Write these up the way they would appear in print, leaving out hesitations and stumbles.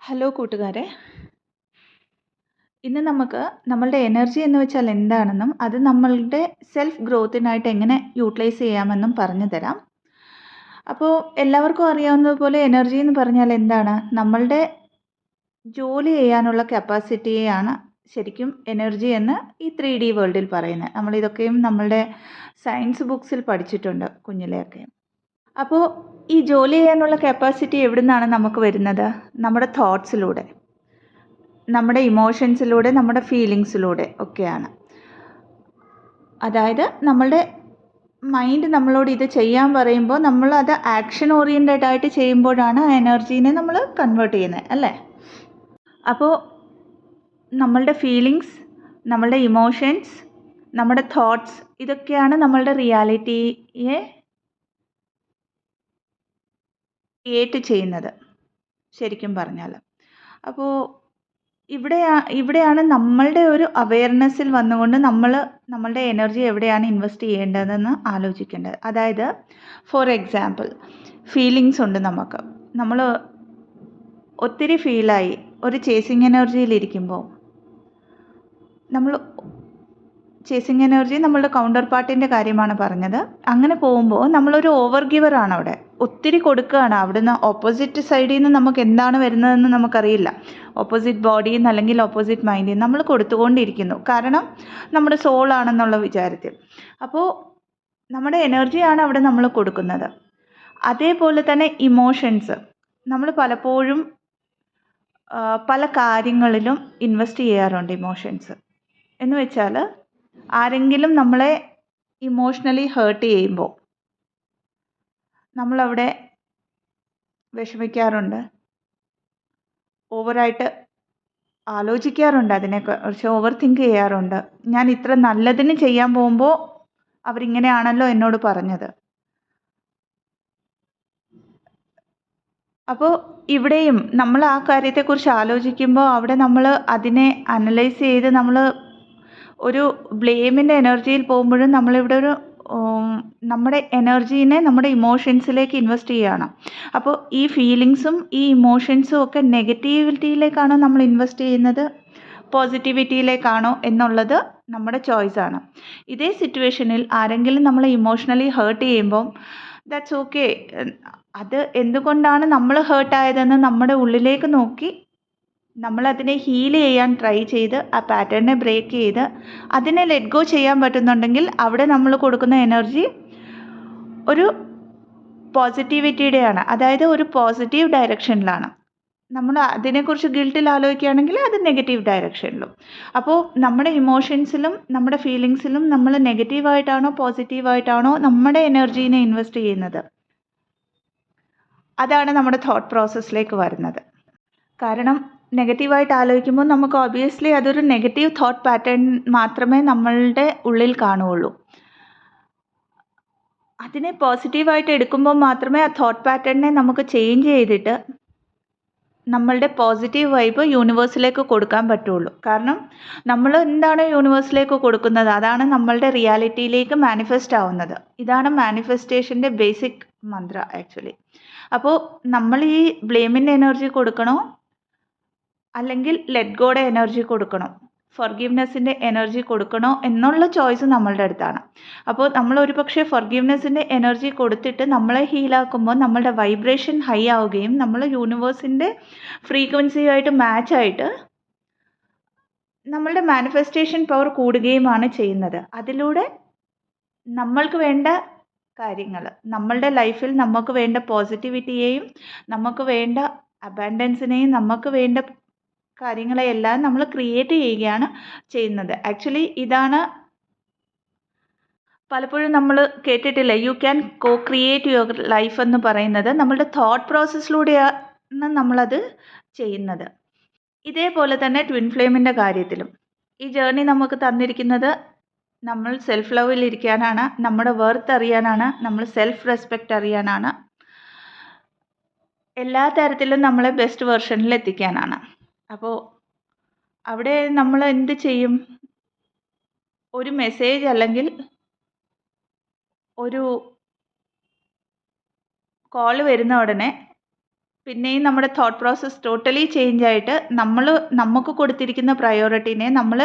Hello കൂട്ടുകാരെ, ഇന്ന് നമുക്ക് നമ്മളുടെ എനർജി എന്ന് വെച്ചാൽ എന്താണെന്നും അത് നമ്മളുടെ സെൽഫ് ഗ്രോത്തിനായിട്ട് എങ്ങനെ യൂട്ടിലൈസ് ചെയ്യാമെന്നും പറഞ്ഞു തരാം. അപ്പോൾ എല്ലാവർക്കും അറിയാവുന്നതുപോലെ എനർജി എന്ന് പറഞ്ഞാൽ എന്താണ്? നമ്മളുടെ ജോലി ചെയ്യാനുള്ള കപ്പാസിറ്റിയെയാണ് ശരിക്കും എനർജി എന്ന് ഈ 3D വേൾഡിൽ പറയുന്നത്. നമ്മളിതൊക്കെയും നമ്മളുടെ സയൻസ് ബുക്സിൽ പഠിച്ചിട്ടുണ്ട് കുഞ്ഞിലെയൊക്കെ. അപ്പോൾ ഈ ജോലി ചെയ്യാനുള്ള കപ്പാസിറ്റി എവിടെ നിന്നാണ് നമുക്ക് വരുന്നത്? നമ്മുടെ തോട്ട്സിലൂടെ, നമ്മുടെ ഇമോഷൻസിലൂടെ, നമ്മുടെ ഫീലിങ്സിലൂടെ ഒക്കെയാണ്. അതായത് നമ്മളുടെ മൈൻഡ് നമ്മളോട് ഇത് ചെയ്യാൻ പറയുമ്പോൾ നമ്മൾ അത് ആക്ഷൻ ഓറിയൻറ്റഡ് ആയിട്ട് ചെയ്യുമ്പോഴാണ് ആ എനർജീനെ നമ്മൾ കൺവേർട്ട് ചെയ്യുന്നത്, അല്ലേ? അപ്പോൾ നമ്മളുടെ ഫീലിങ്സ്, നമ്മളുടെ ഇമോഷൻസ്, നമ്മുടെ തോട്ട്സ് ഇതൊക്കെയാണ് നമ്മളുടെ റിയാലിറ്റിയെ ക്രിയേറ്റ് ചെയ്യുന്നത് ശരിക്കും പറഞ്ഞാൽ. അപ്പോൾ ഇവിടെയാണ് നമ്മളുടെ ഒരു അവെയർനെസ്സിൽ വന്നുകൊണ്ട് നമ്മളുടെ എനർജി എവിടെയാണ് ഇൻവെസ്റ്റ് ചെയ്യേണ്ടതെന്ന് ആലോചിക്കേണ്ടത്. അതായത് ഫോർ എക്സാമ്പിൾ, ഫീലിങ്സ് ഉണ്ട് നമുക്ക്. നമ്മൾ ഒത്തിരി ഫീലായി ഒരു ചേസിങ് എനർജിയിലിരിക്കുമ്പോൾ, നമ്മൾ ചേസിങ് എനർജി നമ്മളുടെ കൗണ്ടർ പാർട്ടിൻ്റെ കാര്യമാണ് പറഞ്ഞത്. അങ്ങനെ പോകുമ്പോൾ നമ്മളൊരു ഓവർ ഗിവറാണ്. അവിടെ ഒത്തിരി കൊടുക്കുകയാണ്. അവിടുന്ന് ഓപ്പോസിറ്റ് സൈഡിൽ നിന്ന് നമുക്ക് എന്താണ് വരുന്നതെന്ന് നമുക്കറിയില്ല. ഓപ്പോസിറ്റ് ബോഡിയിൽ നിന്ന് അല്ലെങ്കിൽ ഓപ്പോസിറ്റ് മൈൻഡിൽ നിന്ന് നമ്മൾ കൊടുത്തുകൊണ്ടിരിക്കുന്നു. കാരണം നമ്മുടെ സോളാണെന്നുള്ള വിചാരത്തിൽ. അപ്പോൾ നമ്മുടെ എനർജിയാണ് അവിടെ നമ്മൾ കൊടുക്കുന്നത്. അതേപോലെ തന്നെ ഇമോഷൻസ്, നമ്മൾ പലപ്പോഴും പല കാര്യങ്ങളിലും ഇൻവെസ്റ്റ് ചെയ്യാറുണ്ട്. ഇമോഷൻസ് എന്ന് വെച്ചാൽ ആരെങ്കിലും നമ്മളെ ഇമോഷണലി ഹേർട്ട് ചെയ്യുമ്പോൾ നമ്മളവിടെ വിഷമിക്കാറുണ്ട്, ഓവറായിട്ട് ആലോചിക്കാറുണ്ട്, അതിനെക്കുറിച്ച് ഓവർ തിങ്ക് ചെയ്യാറുണ്ട്. ഞാൻ ഇത്ര നല്ലതിന് ചെയ്യാൻ പോകുമ്പോൾ അവരിങ്ങനെയാണല്ലോ എന്നോട് പറഞ്ഞത്. അപ്പോൾ ഇവിടെയും നമ്മൾ ആ കാര്യത്തെക്കുറിച്ച് ആലോചിക്കുമ്പോൾ അവിടെ നമ്മൾ അതിനെ അനലൈസ് ചെയ്ത് നമ്മൾ ഒരു ബ്ലെയിമിൻ്റെ എനർജിയിൽ പോകുമ്പോഴും നമ്മളിവിടെ ഒരു നമ്മുടെ എനർജീനെ നമ്മുടെ ഇമോഷൻസിലേക്ക് ഇൻവെസ്റ്റ് ചെയ്യുകയാണ്. അപ്പോൾ ഈ ഫീലിങ്സും ഈ ഇമോഷൻസും ഒക്കെ നെഗറ്റിവിറ്റിയിലേക്കാണോ നമ്മൾ ഇൻവെസ്റ്റ് ചെയ്യുന്നത്, പോസിറ്റിവിറ്റിയിലേക്കാണോ എന്നുള്ളത് നമ്മുടെ ചോയ്സാണ്. ഇതേ സിറ്റുവേഷനിൽ ആരെങ്കിലും നമ്മളെ ഇമോഷണലി ഹേർട്ട് ചെയ്യുമ്പം ദാറ്റ്സ് ഓക്കെ. അത് എന്തുകൊണ്ടാണ് നമ്മൾ ഹേർട്ടായതെന്ന് നമ്മുടെ ഉള്ളിലേക്ക് നോക്കി നമ്മളതിനെ ഹീൽ ചെയ്യാൻ ട്രൈ ചെയ്ത് ആ പാറ്റേണിനെ ബ്രേക്ക് ചെയ്ത് അതിനെ ലെറ്റ് ഗോ ചെയ്യാൻ പറ്റുന്നുണ്ടെങ്കിൽ അവിടെ നമ്മൾ കൊടുക്കുന്ന എനർജി ഒരു പോസിറ്റിവിറ്റിയുടെയാണ്. അതായത് ഒരു പോസിറ്റീവ് ഡയറക്ഷനിലാണ്. നമ്മൾ അതിനെക്കുറിച്ച് ഗിൽട്ടിൽ ആലോചിക്കുകയാണെങ്കിൽ അത് നെഗറ്റീവ് ഡയറക്ഷനിലും. അപ്പോൾ നമ്മുടെ ഇമോഷൻസിലും നമ്മുടെ ഫീലിങ്സിലും നമ്മൾ നെഗറ്റീവായിട്ടാണോ പോസിറ്റീവായിട്ടാണോ നമ്മുടെ എനർജീനെ ഇൻവെസ്റ്റ് ചെയ്യുന്നത്, അതാണ് നമ്മുടെ തോട്ട് പ്രോസസ്സിലേക്ക് വരുന്നത്. കാരണം നെഗറ്റീവായിട്ട് ആലോചിക്കുമ്പോൾ നമുക്ക് ഒബ്വിയസ്ലി അതൊരു നെഗറ്റീവ് തോട്ട് പാറ്റേൺ മാത്രമേ നമ്മളുടെ ഉള്ളിൽ കാണുകയുള്ളൂ. അതിനെ പോസിറ്റീവായിട്ട് എടുക്കുമ്പോൾ മാത്രമേ ആ തോട്ട് പാറ്റേണിനെ നമുക്ക് ചേഞ്ച് ചെയ്തിട്ട് നമ്മളുടെ പോസിറ്റീവ് വൈബ് യൂണിവേഴ്സിലേക്ക് കൊടുക്കാൻ പറ്റുള്ളൂ. കാരണം നമ്മൾ എന്താണ് യൂണിവേഴ്സിലേക്ക് കൊടുക്കുന്നത് അതാണ് നമ്മളുടെ റിയാലിറ്റിയിലേക്ക് മാനിഫെസ്റ്റ് ആവുന്നത്. ഇതാണ് മാനിഫെസ്റ്റേഷൻ്റെ ബേസിക് മന്ത്ര ആക്ച്വലി. അപ്പോൾ നമ്മൾ ഈ ബ്ലെയിമിൻ്റെ എനർജി കൊടുക്കണോ അല്ലെങ്കിൽ ലെറ്റ് ഗോയുടെ എനർജി കൊടുക്കണോ, ഫൊർഗീവ്നെസ്സിൻ്റെ എനർജി കൊടുക്കണോ എന്നുള്ള ചോയ്സ് നമ്മളുടെ അടുത്താണ്. അപ്പോൾ നമ്മൾ ഒരു പക്ഷേ ഫൊർഗീവ്നെസ്സിൻ്റെ എനർജി കൊടുത്തിട്ട് നമ്മളെ ഹീലാക്കുമ്പോൾ നമ്മളുടെ വൈബ്രേഷൻ ഹൈ ആവുകയും നമ്മൾ യൂണിവേഴ്സിൻ്റെ ഫ്രീക്വൻസിയുമായിട്ട് മാച്ചായിട്ട് നമ്മളുടെ മാനിഫെസ്റ്റേഷൻ പവർ കൂടുകയുമാണ് ചെയ്യുന്നത്. അതിലൂടെ നമ്മൾക്ക് വേണ്ട കാര്യങ്ങൾ, നമ്മളുടെ ലൈഫിൽ നമുക്ക് വേണ്ട പോസിറ്റിവിറ്റിയെയും നമുക്ക് വേണ്ട അബാൻഡൻസിനെയും നമുക്ക് വേണ്ട കാര്യങ്ങളെയെല്ലാം നമ്മൾ ക്രിയേറ്റ് ചെയ്യുകയാണ് ചെയ്യുന്നത്. ആക്ച്വലി ഇതാണ് പലപ്പോഴും നമ്മൾ കേട്ടിട്ടില്ല, you can co create your life എന്ന് പറയുന്നത്. നമ്മളുടെ തോട്ട് പ്രോസസ്സിലൂടെയാണ് നമ്മളത് ചെയ്യുന്നത്. ഇതേപോലെ തന്നെ ട്വിൻ ഫ്ലെയിമിൻ്റെ കാര്യത്തിലും ഈ ജേർണി നമുക്ക് തന്നിരിക്കുന്നത് നമ്മൾ സെൽഫ് ലവിൽ ഇരിക്കാനാണ്, നമ്മുടെ വർത്ത് അറിയാനാണ്, നമ്മൾ സെൽഫ് റെസ്പെക്റ്റ് അറിയാനാണ്, എല്ലാ തരത്തിലും നമ്മളെ ബെസ്റ്റ് വെർഷനിൽ എത്തിക്കാനാണ്. അപ്പോൾ അവിടെ നമ്മൾ എന്ത് ചെയ്യും? ഒരു മെസ്സേജ് അല്ലെങ്കിൽ ഒരു കോൾ വരുന്ന ഉടനെ പിന്നെയും നമ്മുടെ തോട്ട് പ്രോസസ്സ് ടോട്ടലി ചേഞ്ച് ആയിട്ട് നമുക്ക് കൊടുത്തിരിക്കുന്ന പ്രയോറിറ്റീനെ നമ്മൾ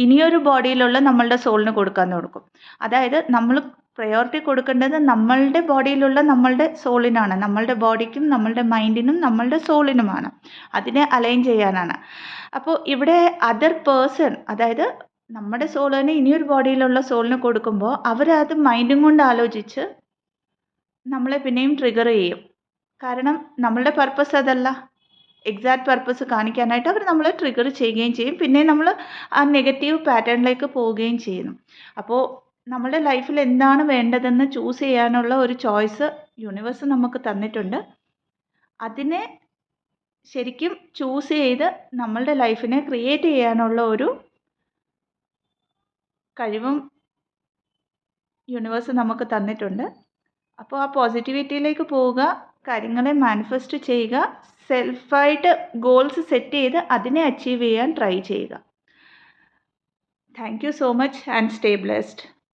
ഇനിയൊരു ബോഡിയിലുള്ള നമ്മളുടെ സോളിന് കൊടുക്കാൻ കൊടുക്കും. അതായത് നമ്മൾ പ്രയോറിറ്റി കൊടുക്കേണ്ടത് നമ്മളുടെ ബോഡിയിലുള്ള നമ്മളുടെ സോളിനാണ്. നമ്മളുടെ ബോഡിക്കും നമ്മളുടെ മൈൻഡിനും നമ്മളുടെ സോളിനുമാണ്. അതിനെ അലൈൻ ചെയ്യാനാണ്. അപ്പോൾ ഇവിടെ അതർ പേഴ്സൺ, അതായത് നമ്മുടെ സോൾ തന്നെ ഇനിയൊരു ബോഡിയിലുള്ള സോളിന് കൊടുക്കുമ്പോൾ അവരത് മൈൻഡും കൊണ്ട് ആലോചിച്ച് നമ്മളെ പിന്നെയും ട്രിഗർ ചെയ്യും. കാരണം നമ്മളുടെ പർപ്പസ് അതല്ല. എക്സാക്റ്റ് പർപ്പസ് കാണിക്കാനായിട്ട് അവർ നമ്മളെ ട്രിഗർ ചെയ്യുകയും ചെയ്യും. പിന്നെ നമ്മൾ ആ നെഗറ്റീവ് പാറ്റേണിലേക്ക് പോവുകയും ചെയ്യുന്നു. അപ്പോൾ നമ്മുടെ ലൈഫിൽ എന്താണ് വേണ്ടതെന്ന് ചൂസ് ചെയ്യാനുള്ള ഒരു ചോയ്സ് യൂണിവേഴ്സ് നമുക്ക് തന്നിട്ടുണ്ട്. അതിനെ ശരിക്കും ചൂസ് ചെയ്ത് നമ്മളുടെ ലൈഫിനെ ക്രിയേറ്റ് ചെയ്യാനുള്ള ഒരു കഴിവും യൂണിവേഴ്സ് നമുക്ക് തന്നിട്ടുണ്ട്. അപ്പോൾ ആ പോസിറ്റിവിറ്റിയിലേക്ക് പോവുക, കാര്യങ്ങളെ മാനിഫെസ്റ്റ് ചെയ്യുക, സെൽഫായിട്ട് ഗോൾസ് സെറ്റ് ചെയ്ത് അതിനെ അച്ചീവ് ചെയ്യാൻ ട്രൈ ചെയ്യുക. Thank you so much and stay blessed.